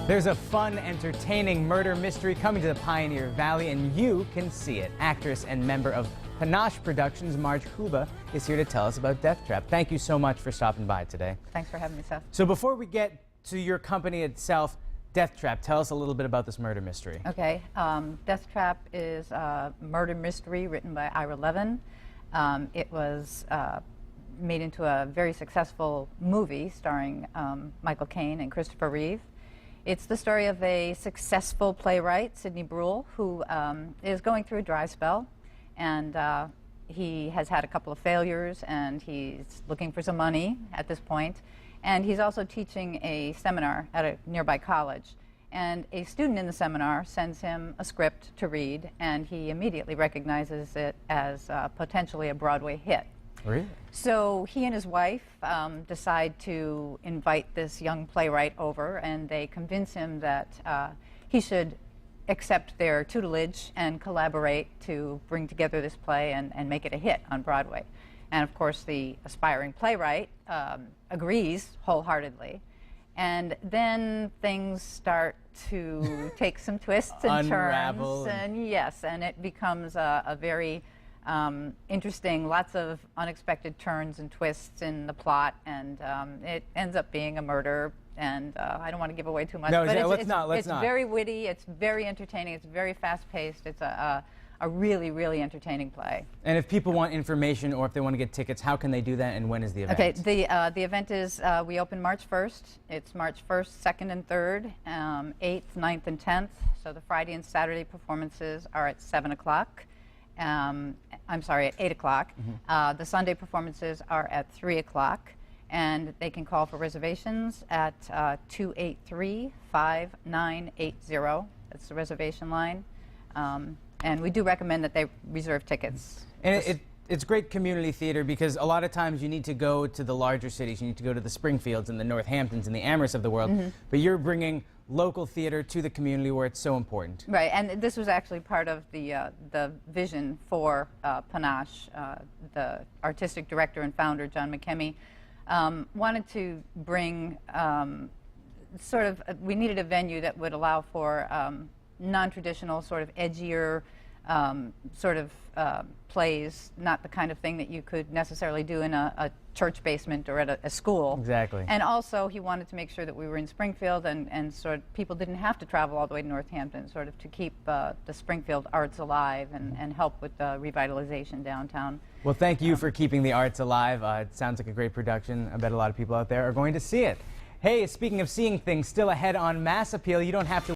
There's a fun, entertaining murder mystery coming to the Pioneer Valley, and you can see it. Actress and member of Panache Productions Marge Huba is here to tell us about Deathtrap. Thank you so much for stopping by today. Thanks for having me, Seth. So before we get to your company itself, Deathtrap, tell us a little bit about this murder mystery. Okay, Deathtrap is a murder mystery written by Ira Levin. It was made into a very successful movie starring Michael Caine and Christopher Reeve. It's the story of a successful playwright, Sidney Brule, who is going through a dry spell, and he has had a couple of failures, and he's looking for some money at this point. And he's also teaching a seminar at a nearby college. And a student in the seminar sends him a script to read, and he immediately recognizes it as potentially a Broadway hit. Really? So he and his wife decide to invite this young playwright over, and they convince him that he should accept their tutelage and collaborate to bring together this play and make it a hit on Broadway. And of course, the aspiring playwright agrees wholeheartedly. And then things start to take some twists and Unravel. turns. And yes, and it becomes a very interesting, lots of unexpected turns and twists in the plot, and it ends up being a murder. And I don't want to give away too much, No, but let's not. It's very witty, it's very entertaining, it's very fast-paced. It's a really, really entertaining play. And if people want information or if they want to get tickets, how can they do that, and when is the event? Okay, the event is, we open March 1st. It's March 1st, 2nd, and 3rd, 8th, 9th, and 10th. So the Friday and Saturday performances are at 7 o'clock. I'm sorry, at 8 o'clock. Mm-hmm. The Sunday performances are at 3 o'clock. And they can call for reservations at 283-5980. That's the reservation line. And we do recommend that they reserve tickets. And it's great community theater because a lot of times you need to go to the larger cities. You need to go to the Springfields and the Northamptons and the Amherst of the world. Mm-hmm. But you're bringing local theater to the community where it's so important. Right, and this was actually part of the vision for Panache. The artistic director and founder, John McKemmy, wanted to bring we needed a venue that would allow for non-traditional, sort of edgier plays, not the kind of thing that you could necessarily do in a church basement or at a school. Exactly. And also he wanted to make sure that we were in Springfield and sort of people didn't have to travel all the way to Northampton, sort of to keep the Springfield arts alive and help with the revitalization downtown. Well, thank you for keeping the arts alive. It sounds like a great production. I bet a lot of people out there are going to see it. Hey, speaking of seeing things, still ahead on Mass Appeal, you don't have to